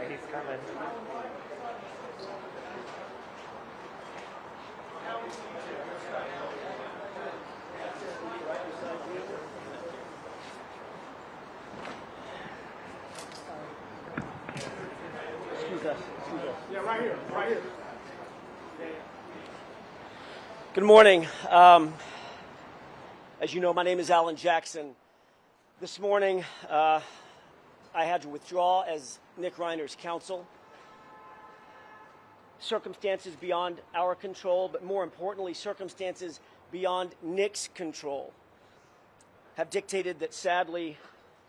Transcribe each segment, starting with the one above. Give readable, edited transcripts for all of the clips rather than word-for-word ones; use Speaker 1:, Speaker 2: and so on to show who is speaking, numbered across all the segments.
Speaker 1: He's coming.
Speaker 2: Excuse us.
Speaker 3: Yeah, right here, right here.
Speaker 2: Good morning. As you know, my name is Alan Jackson. This morning, I had to withdraw as Nick Reiner's counsel. Circumstances beyond our control, but more importantly, circumstances beyond Nick's control, have dictated that, sadly,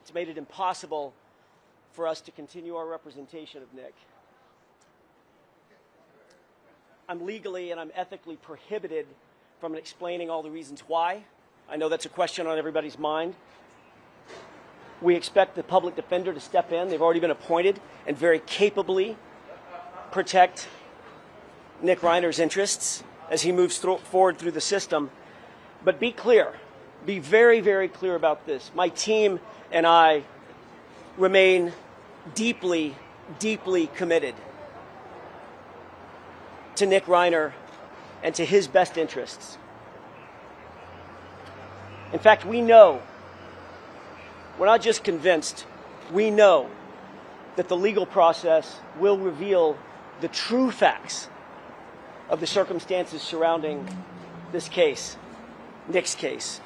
Speaker 2: it's made it impossible for us to continue our representation of Nick. I'm legally and I'm ethically prohibited from explaining all the reasons why. I know that's a question on everybody's mind. We expect the public defender to step in. They've already been appointed and very capably protect Nick Reiner's interests as he moves forward through the system. But be clear, be very, very clear about this. My team and I remain deeply, deeply committed to Nick Reiner and to his best interests. In fact, we know, we're not just convinced, we know that the legal process will reveal the true facts of the circumstances surrounding this case, Nick's case.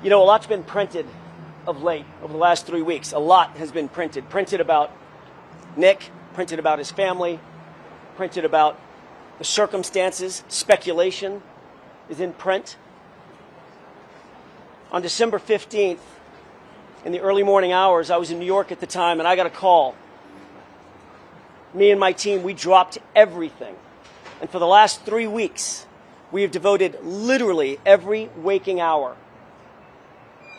Speaker 2: You know, a lot's been printed of late, over the last 3 weeks. A lot has been printed about Nick, printed about his family, printed about the circumstances. Speculation is in print. On December 15th, in the early morning hours, I was in New York at the time, and I got a call. Me and my team, we dropped everything. And for the last 3 weeks, we have devoted literally every waking hour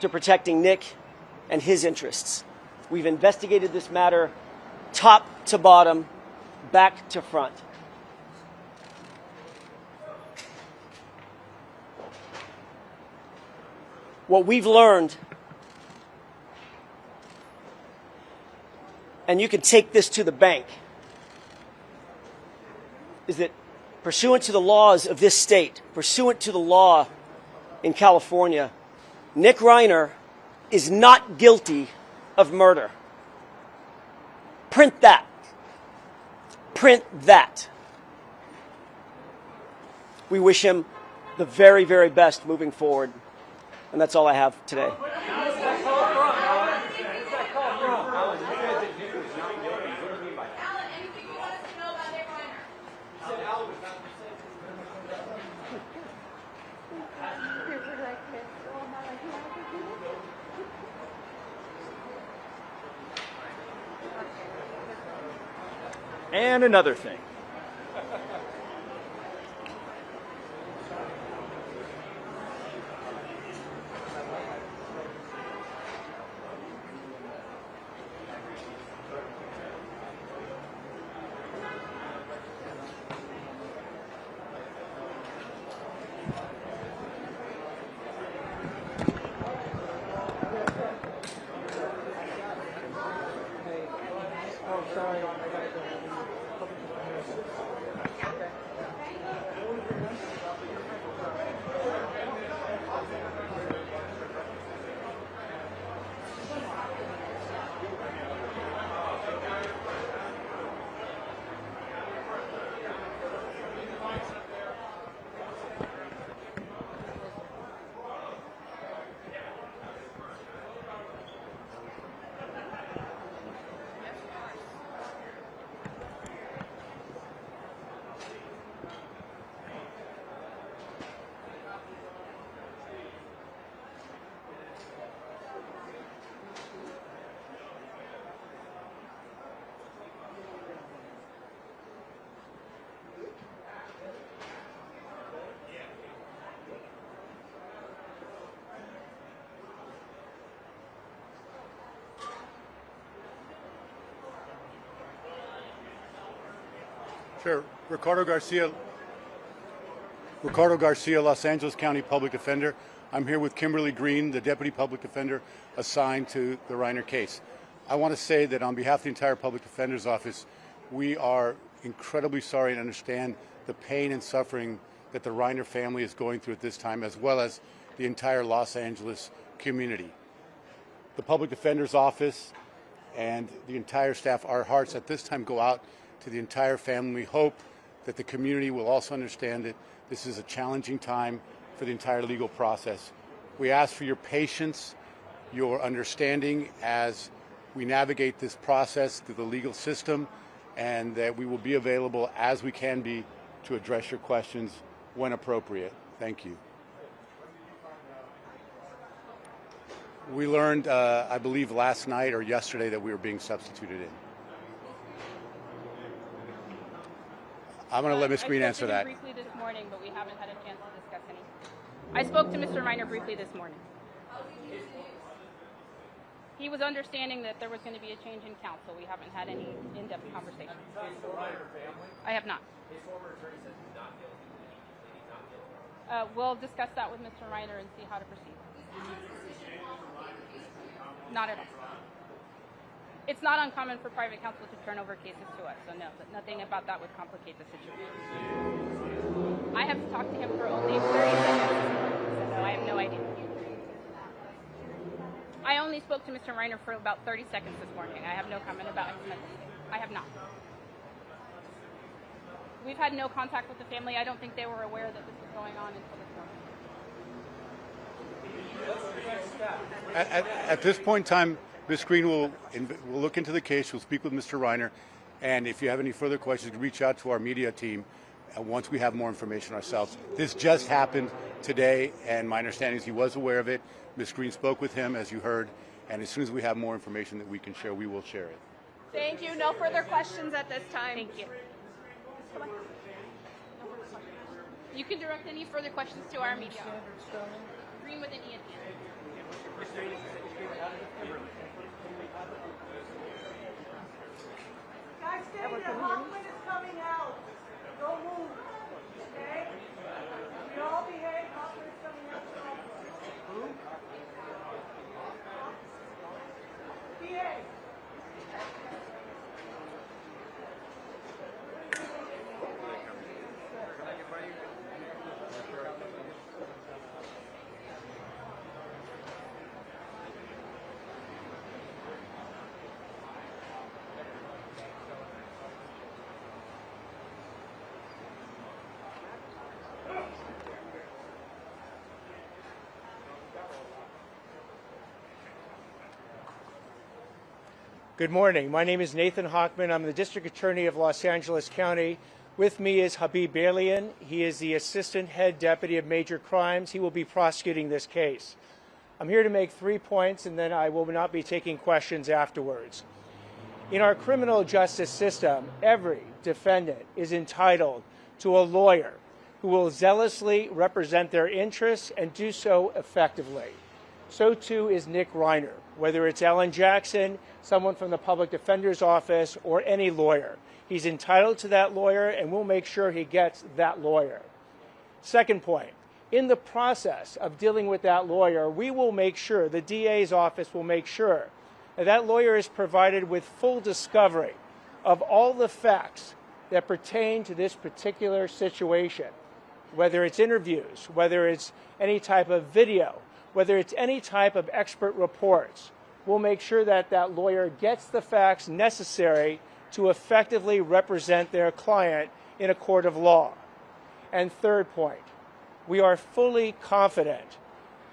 Speaker 2: to protecting Nick and his interests. We've investigated this matter top to bottom, back to front. What we've learned, and you can take this to the bank, is that pursuant to the laws of this state, pursuant to the law in California, Nick Reiner is not guilty of murder. Print that. Print that. We wish him the very, very best moving forward. And that's all I have today.
Speaker 3: And another thing.
Speaker 4: Sure. Ricardo Garcia, Los Angeles County Public Defender. I'm here with Kimberly Green, the Deputy Public Defender assigned to the Reiner case. I want to say that on behalf of the entire Public Defender's Office, we are incredibly sorry and understand the pain and suffering that the Reiner family is going through at this time, as well as the entire Los Angeles community. The Public Defender's Office and the entire staff, our hearts at this time go out to the entire family. We hope that the community will also understand that this is a challenging time for the entire legal process. We ask for your patience, your understanding as we navigate this process through the legal system, and that we will be available as we can be to address your questions when appropriate. Thank you. We learned, I believe, last night or yesterday that we were being substituted in. I'm going to let Ms. Green answer that.
Speaker 1: I spoke to him briefly this morning, but we haven't had a chance to discuss anything. I spoke to Mr. Reiner briefly this morning. He was understanding that there was going to be a change in counsel. We haven't had any in-depth conversation. I have not. His former attorney says he's not guilty. We'll discuss that with Mr. Reiner and see how to proceed. Not at all. It's not uncommon for private counsel to turn over cases to us, so no, nothing about that would complicate the situation. I have talked to him for only 30 seconds, so I have no idea. I only spoke to Mr. Reiner for about 30 seconds this morning. I have no comment about his mental state. I have not. We've had no contact with the family. I don't think they were aware that this was going on until this morning.
Speaker 4: At this point in time, Ms. Green will look into the case. We'll speak with Mr. Reiner. And if you have any further questions, reach out to our media team once we have more information ourselves. This just happened today, and my understanding is he was aware of it. Ms. Green spoke with him, as you heard, and as soon as we have more information that we can share, we will share it.
Speaker 5: Thank you. No further questions at this time.
Speaker 1: Thank you. You can direct any further questions to our media. Green with an E at the end.
Speaker 6: Guys, stay there. Hoffman is coming out. Don't move. Okay? We all behave. Hoffman is coming out. Who? Behave.
Speaker 7: Good morning. My name is Nathan Hochman. I'm the District Attorney of Los Angeles County. With me is Habib Balian. He is the Assistant Head Deputy of Major Crimes. He will be prosecuting this case. I'm here to make 3 points, and then I will not be taking questions afterwards. In our criminal justice system, every defendant is entitled to a lawyer who will zealously represent their interests and do so effectively. So too is Nick Reiner, whether it's Alan Jackson, someone from the Public Defender's Office, or any lawyer. He's entitled to that lawyer, and we'll make sure he gets that lawyer. Second point, in the process of dealing with that lawyer, we will make sure, the DA's office will make sure, that lawyer is provided with full discovery of all the facts that pertain to this particular situation, whether it's interviews, whether it's any type of video, whether it's any type of expert reports. We'll make sure that that lawyer gets the facts necessary to effectively represent their client in a court of law. And third point, we are fully confident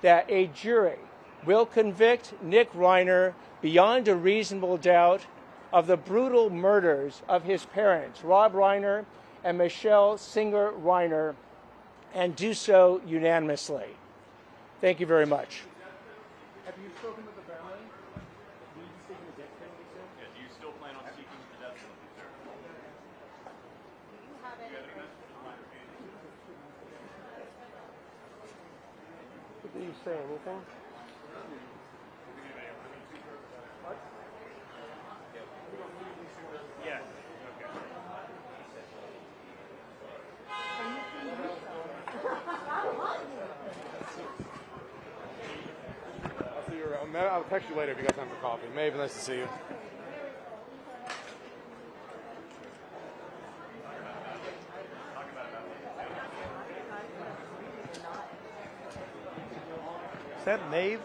Speaker 7: that a jury will convict Nick Reiner beyond a reasonable doubt of the brutal murders of his parents, Rob Reiner and Michelle Singer Reiner, and do so unanimously. Thank you very much.
Speaker 3: Have you spoken with the family? Will you be seeking the death penalty, sir? Yeah, do you still plan on seeking the death penalty, sir?
Speaker 2: Did you say anything?
Speaker 3: What? Yeah. Okay. I'll see you around. text you later if you got time for coffee. Maeve, nice to see you.
Speaker 8: Is that Maeve?